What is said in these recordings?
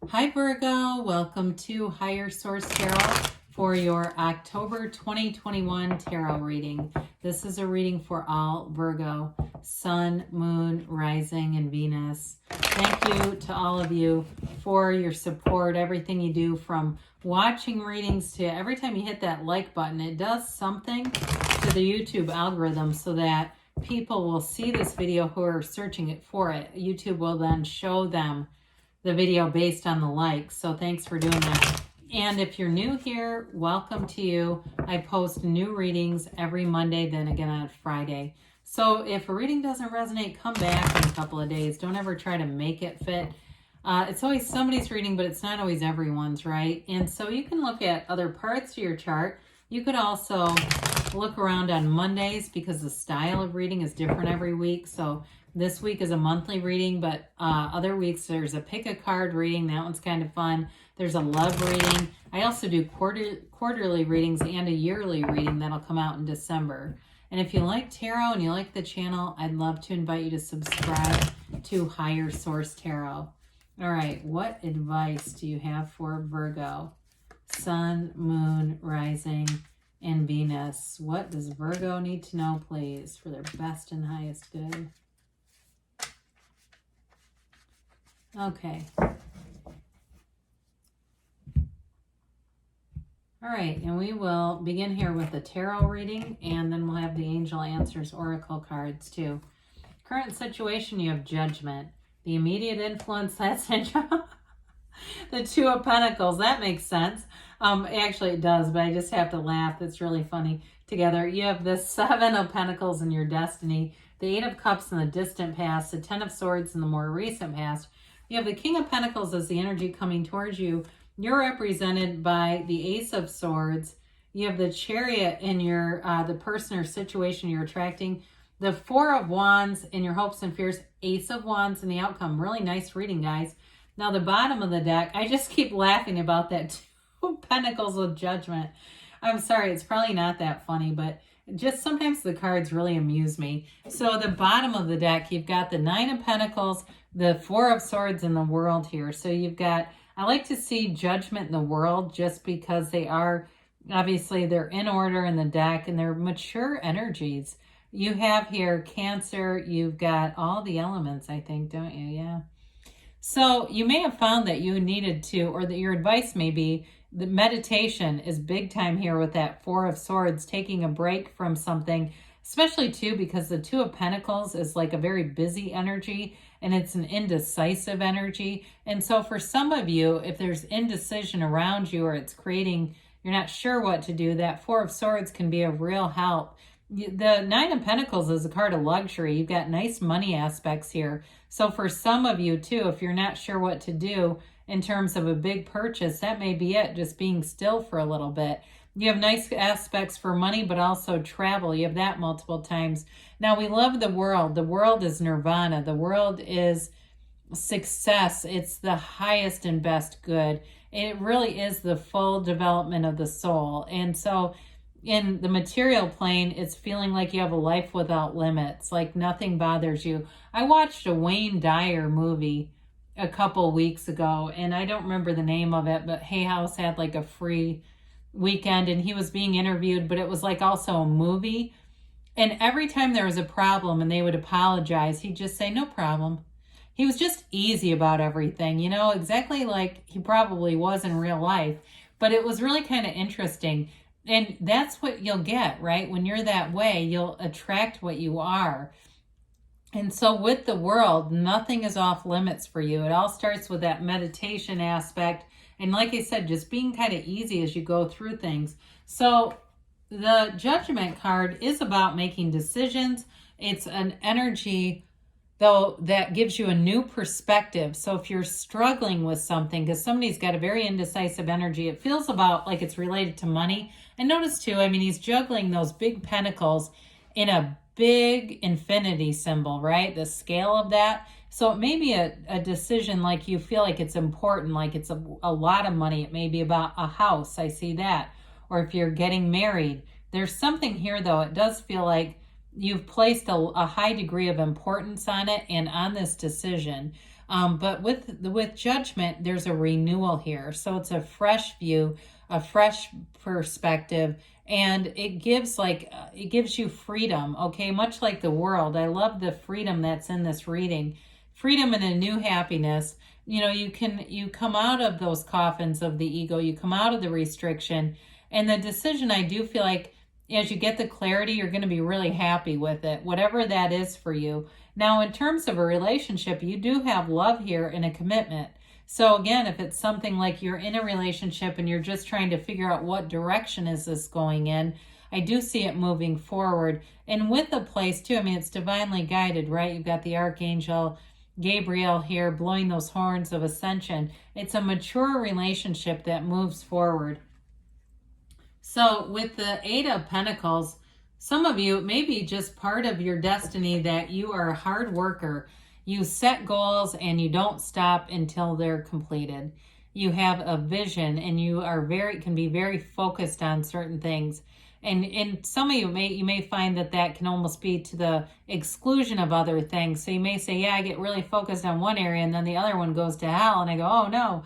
Hi Virgo, welcome to Higher Source Tarot for your October 2021 tarot reading. This is a reading for all Virgo, Sun, Moon, Rising, and Venus. Thank you to all of you for your support, everything you do from watching readings to every time you hit that like button. It does something to the YouTube algorithm so that people will see this video who are searching it for it. YouTube will then show them the video based on the likes. So thanks for doing that. And if you're new here, welcome to you. I post new readings every Monday, then again on Friday. So if a reading doesn't resonate, come back in a couple of days. Don't ever try to make it fit. It's always somebody's reading, but it's not always everyone's, right? And so you can look at other parts of your chart. You could also look around on Mondays because the style of reading is different every week. So this week is a monthly reading, but other weeks there's a pick a card reading. That one's kind of fun. There's a love reading. I also do quarterly readings and a yearly reading that'll come out in December. And if you like tarot and you like the channel, I'd love to invite you to subscribe to Higher Source Tarot. All right, what advice do you have for Virgo? Sun, Moon, Rising, and Venus. What does Virgo need to know, please, for their best and highest good? Okay. All right, and we will begin here with the tarot reading, and then we'll have the Angel Answers Oracle cards too. Current situation, you have Judgment. The immediate influence, that's the Two of Pentacles. That makes sense. Actually, it does, but I just have to laugh. It's really funny together. You have the Seven of Pentacles in your destiny, the Eight of Cups in the distant past, the Ten of Swords in the more recent past. You have the King of Pentacles as the energy coming towards you. You're represented by the Ace of Swords. You have the Chariot in your the person or situation you're attracting. The Four of Wands in your hopes and fears. Ace of Wands in the outcome. Really nice reading, guys. Now, the bottom of the deck, I just keep laughing about that Two Pentacles with Judgment. I'm sorry, it's probably not that funny, but just sometimes the cards really amuse me. So the bottom of the deck, you've got the Nine of Pentacles, the Four of Swords in the World here. So you've got, I like to see Judgment in the World just because they are, obviously they're in order in the deck and they're mature energies. You have here Cancer, you've got all the elements, I think, don't you? Yeah. So you may have found that you needed to, or that your advice may be, the meditation is big time here with that Four of Swords, taking a break from something, especially too because the Two of Pentacles is like a very busy energy and it's an indecisive energy. And so for some of you, if there's indecision around you or it's creating, you're not sure what to do, that Four of Swords can be a real help. The Nine of Pentacles is a card of luxury. You've got nice money aspects here. So for some of you too, if you're not sure what to do in terms of a big purchase, that may be it, just being still for a little bit. You have nice aspects for money, but also travel. You have that multiple times. Now, we love the world. The world is nirvana. The world is success. It's the highest and best good. It really is the full development of the soul. And so in the material plane, it's feeling like you have a life without limits, like nothing bothers you. I watched a Wayne Dyer movie a couple weeks ago, and I don't remember the name of it, but Hay House had like a free weekend, and he was being interviewed, but it was like also a movie. And every time there was a problem and they would apologize, he'd just say, no problem. He was just easy about everything, you know, exactly like he probably was in real life. But it was really kind of interesting. And that's what you'll get, right? When you're that way, you'll attract what you are. And so with the world, nothing is off limits for you. It all starts with that meditation aspect. And like I said, just being kind of easy as you go through things. So the Judgment card is about making decisions. It's an energy, though, that gives you a new perspective. So if you're struggling with something, because somebody's got a very indecisive energy, it feels about like it's related to money. And notice too, I mean, he's juggling those big pentacles in a big infinity symbol, right? The scale of that. So it may be a decision like you feel like it's important, like it's a lot of money. It may be about a house. I see that. Or if you're getting married. There's something here, though. It does feel like you've placed a high degree of importance on it and on this decision. But with Judgment, there's a renewal here. So it's a fresh view, a fresh perspective, and it gives you freedom, okay? Much like the World. I love the freedom that's in this reading. Freedom and a new happiness. You know, you come out of those coffins of the ego, you come out of the restriction, and the decision, I do feel like as you get the clarity, you're going to be really happy with it, whatever that is for you. Now, in terms of a relationship, you do have love here and a commitment. So again, if it's something like you're in a relationship and you're just trying to figure out what direction is this going in, I do see it moving forward. And with the place too, I mean, it's divinely guided, right? You've got the Archangel Gabriel here blowing those horns of ascension. It's a mature relationship that moves forward. So with the Eight of Pentacles, some of you, it may be just part of your destiny that you are a hard worker. You set goals and you don't stop until they're completed. You have a vision and you are can be very focused on certain things. And some of you may find that can almost be to the exclusion of other things. So you may say, yeah, I get really focused on one area and then the other one goes to hell. And I go, oh no.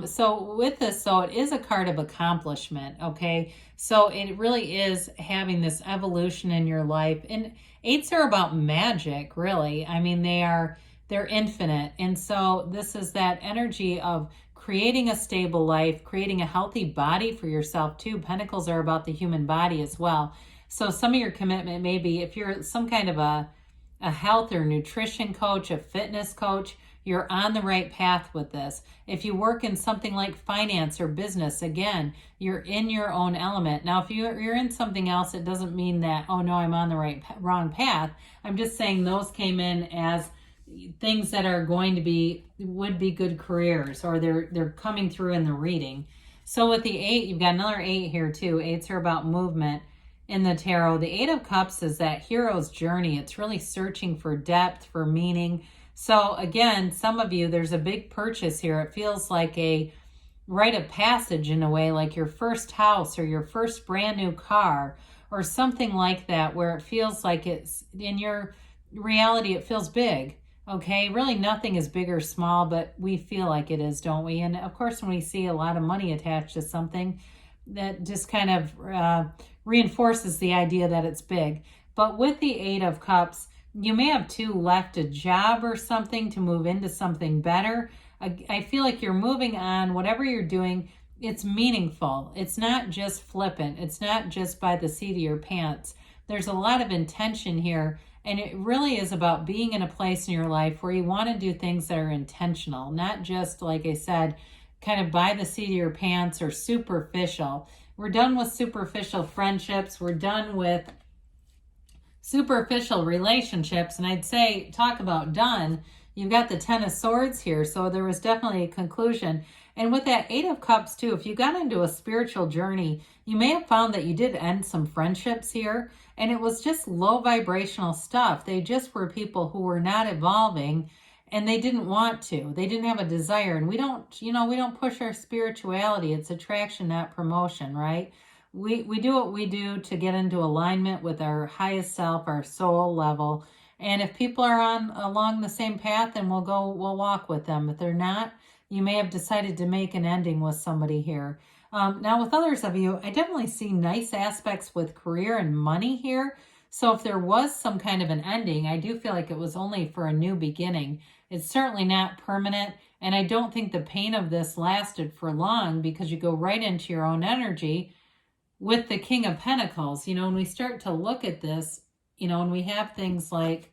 So with this, so it is a card of accomplishment, okay? So it really is having this evolution in your life. And eights are about magic, really. I mean, they're infinite. And so this is that energy of creating a stable life, creating a healthy body for yourself too. Pentacles are about the human body as well. So some of your commitment may be, if you're some kind of a health or nutrition coach, a fitness coach, you're on the right path with this. If you work in something like finance or business, again, you're in your own element. Now, if you're in something else, it doesn't mean that, oh no, I'm on the wrong path. I'm just saying those came in as things that are going to would be good careers, or they're coming through in the reading. So with the eight, you've got another eight here too. Eights are about movement in the tarot. The Eight of Cups is that hero's journey. It's really searching for depth, for meaning. So again, some of you, there's a big purchase here. It feels like a rite of passage in a way, like your first house or your first brand new car or something like that, where it feels like it's in your reality, it feels big. Okay, really nothing is big or small, but we feel like it is, don't we? And of course, when we see a lot of money attached to something, that just kind of reinforces the idea that it's big. But with the Eight of Cups, you may have left a job or something to move into something better. I feel like you're moving on, whatever you're doing, it's meaningful. It's not just flippant. It's not just by the seat of your pants. There's a lot of intention here. And it really is about being in a place in your life where you want to do things that are intentional, not just, like I said, kind of by the seat of your pants or superficial. We're done with superficial friendships. We're done with superficial relationships. And I'd say, talk about done, you've got the Ten of Swords here. So there was definitely a conclusion. And with that Eight of Cups too, if you got into a spiritual journey, you may have found that you did end some friendships here. And it was just low vibrational stuff. They just were people who were not evolving and they didn't want to. They didn't have a desire. And we don't push our spirituality. It's attraction, not promotion, right? We do what we do to get into alignment with our highest self, our soul level. And if people are along the same path, then we'll walk with them. If they're not, you may have decided to make an ending with somebody here. Now with others of you, I definitely see nice aspects with career and money here. So if there was some kind of an ending, I do feel like it was only for a new beginning. It's certainly not permanent. And I don't think the pain of this lasted for long, because you go right into your own energy with the King of Pentacles. You know, when we start to look at this, you know, and we have things like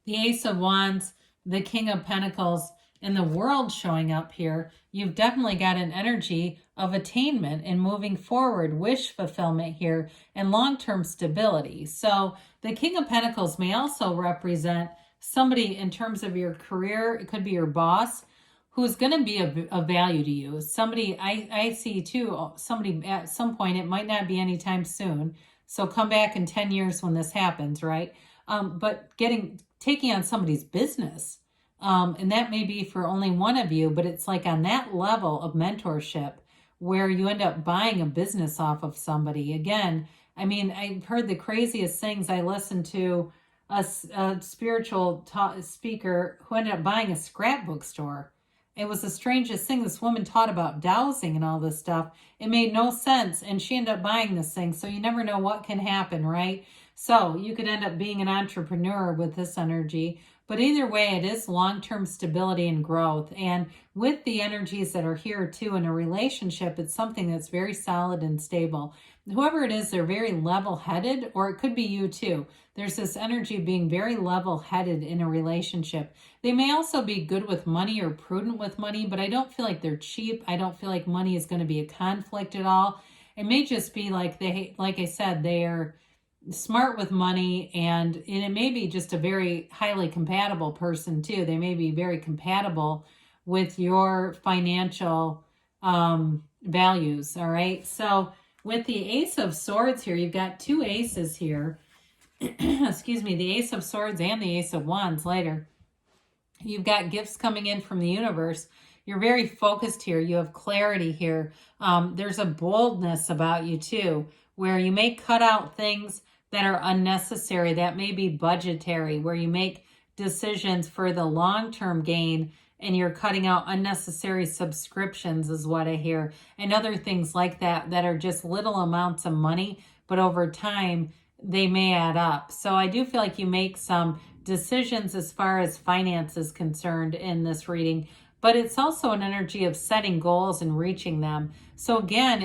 the Ace of Wands, the King of Pentacles, and the World showing up here, you've definitely got an energy of attainment and moving forward, wish fulfillment here, and long-term stability. So the King of Pentacles may also represent somebody in terms of your career. It could be your boss who's going to be of value to you. Somebody, I see too, somebody at some point, it might not be anytime soon. So come back in 10 years when this happens, right? But taking on somebody's business. And that may be for only one of you, but it's like on that level of mentorship where you end up buying a business off of somebody. Again, I mean, I've heard the craziest things. I listened to a spiritual speaker who ended up buying a scrapbook store. It was the strangest thing. This woman taught about dowsing and all this stuff. It made no sense, and she ended up buying this thing. So you never know what can happen, right? So you could end up being an entrepreneur with this energy. But either way, it is long-term stability and growth. And with the energies that are here too in a relationship, it's something that's very solid and stable. Whoever it is, they're very level-headed, or it could be you too. There's this energy of being very level-headed in a relationship. They may also be good with money or prudent with money, but I don't feel like they're cheap. I don't feel like money is going to be a conflict at all. It may just be like like I said, they are smart with money, and it may be just a very highly compatible person too. They may be very compatible with your financial values. All right. So with the Ace of Swords here, you've got two aces here. Excuse me, the Ace of Swords and the Ace of Wands later. You've got gifts coming in from the universe. You're very focused here. You have clarity here. There's a boldness about you too, where you may cut out things that are unnecessary, that may be budgetary, where you make decisions for the long-term gain and you're cutting out unnecessary subscriptions is what I hear, and other things like that that are just little amounts of money, but over time they may add up. So I do feel like you make some decisions as far as finance is concerned in this reading, but it's also an energy of setting goals and reaching them. So again,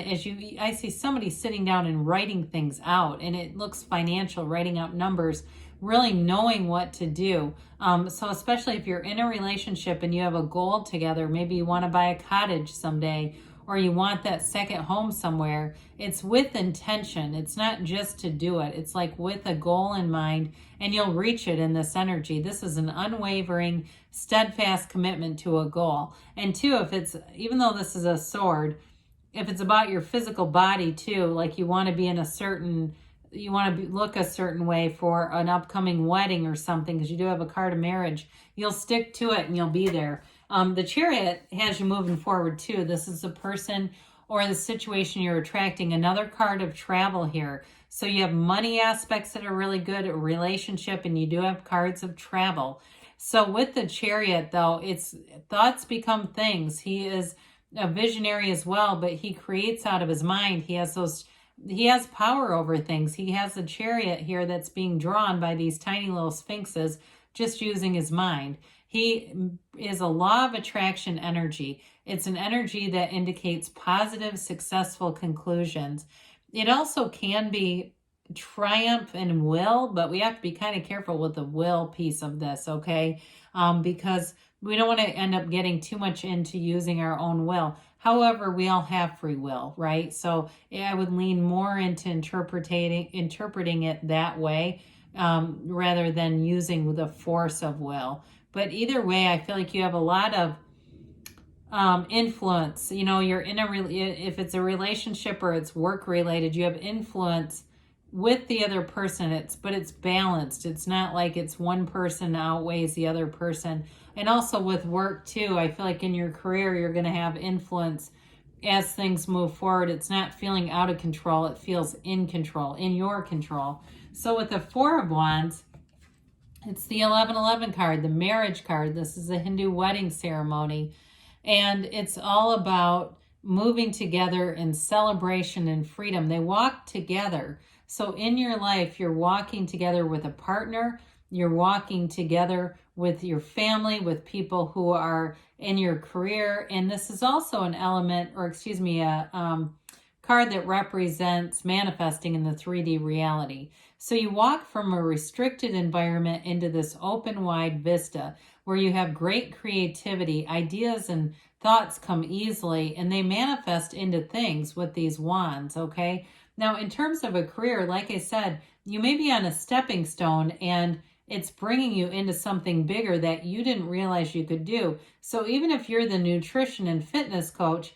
I see somebody sitting down and writing things out, and it looks financial, writing out numbers, really knowing what to do. So especially if you're in a relationship and you have a goal together, maybe you want to buy a cottage someday, or you want that second home somewhere, it's with intention. It's not just to do it. It's like with a goal in mind, and you'll reach it in this energy. This is an unwavering, steadfast commitment to a goal. And two, even though this is a sword, if it's about your physical body too, like you want to be look a certain way for an upcoming wedding or something, because you do have a card of marriage, you'll stick to it and you'll be there. The Chariot has you moving forward too. This is the person or the situation you're attracting. Another card of travel here. So you have money aspects that are really good, a relationship, and you do have cards of travel. So with the Chariot though, it's thoughts become things. He is a visionary as well, but he creates out of his mind. He has power over things. He has a chariot here that's being drawn by these tiny little sphinxes, just using his mind. He is a law of attraction energy. It's an energy that indicates positive, successful conclusions. It also can be triumph and will, but we have to be kind of careful with the will piece of this, okay? Because we don't want to end up getting too much into using our own will. However, we all have free will, right? So I would lean more into interpreting it that way, rather than using the force of will. But either way, I feel like you have a lot of influence. You know, you're in if it's a relationship or it's work related, you have influence with the other person. But it's balanced. It's not like it's one person outweighs the other person. And also with work too, I feel like in your career, you're going to have influence as things move forward. It's not feeling out of control. It feels in control, in your control. So with the Four of Wands, it's the 1111 card, the marriage card. This is a Hindu wedding ceremony. And it's all about moving together in celebration and freedom. They walk together. So in your life, you're walking together with a partner. You're walking together with your family, with people who are in your career. And this is also an element, a card that represents manifesting in the 3D reality. So you walk from a restricted environment into this open, wide vista where you have great creativity, ideas and thoughts come easily, and they manifest into things with these wands, okay? Now, in terms of a career, like I said, you may be on a stepping stone and it's bringing you into something bigger that you didn't realize you could do. So even if you're the nutrition and fitness coach,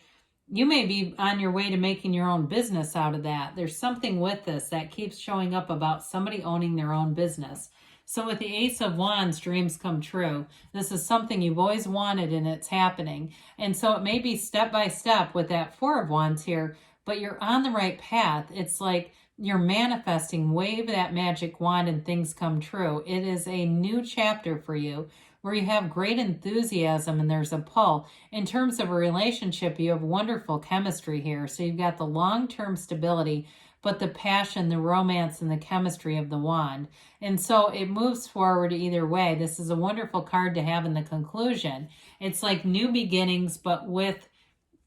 you may be on your way to making your own business out of that. There's something with this that keeps showing up about somebody owning their own business. So with the Ace of Wands, dreams come true. This is something you've always wanted and it's happening. And so it may be step by step with that Four of Wands here, but you're on the right path. It's like you're manifesting, wave that magic wand and things come true. It is a new chapter for you where you have great enthusiasm and there's a pull. In terms of a relationship, you have wonderful chemistry here. So you've got the long-term stability, but the passion, the romance, and the chemistry of the wand. And so it moves forward either way. This is a wonderful card to have in the conclusion. It's like new beginnings, but with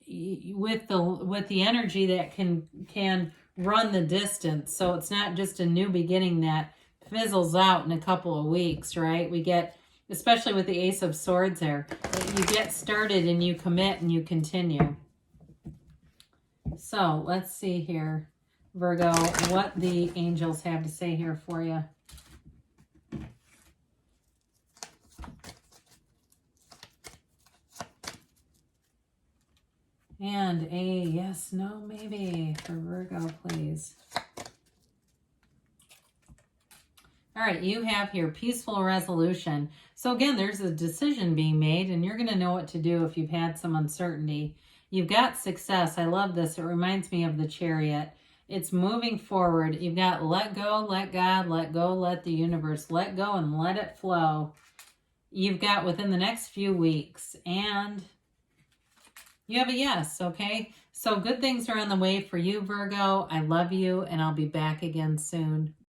the energy that can run the distance. So it's not just a new beginning that fizzles out in a couple of weeks, right? We get, especially with the Ace of Swords there, you get started and you commit and you continue. So let's see here, Virgo, what the angels have to say here for you. And a yes, no, maybe for Virgo, please. All right, you have here peaceful resolution. So again, there's a decision being made and you're going to know what to do if you've had some uncertainty. You've got success. I love this. It reminds me of the Chariot. It's moving forward. You've got let go, let God, let go, let the universe, let go and let it flow. You've got within the next few weeks, and you have a yes, okay? So good things are on the way for you, Virgo. I love you, and I'll be back again soon.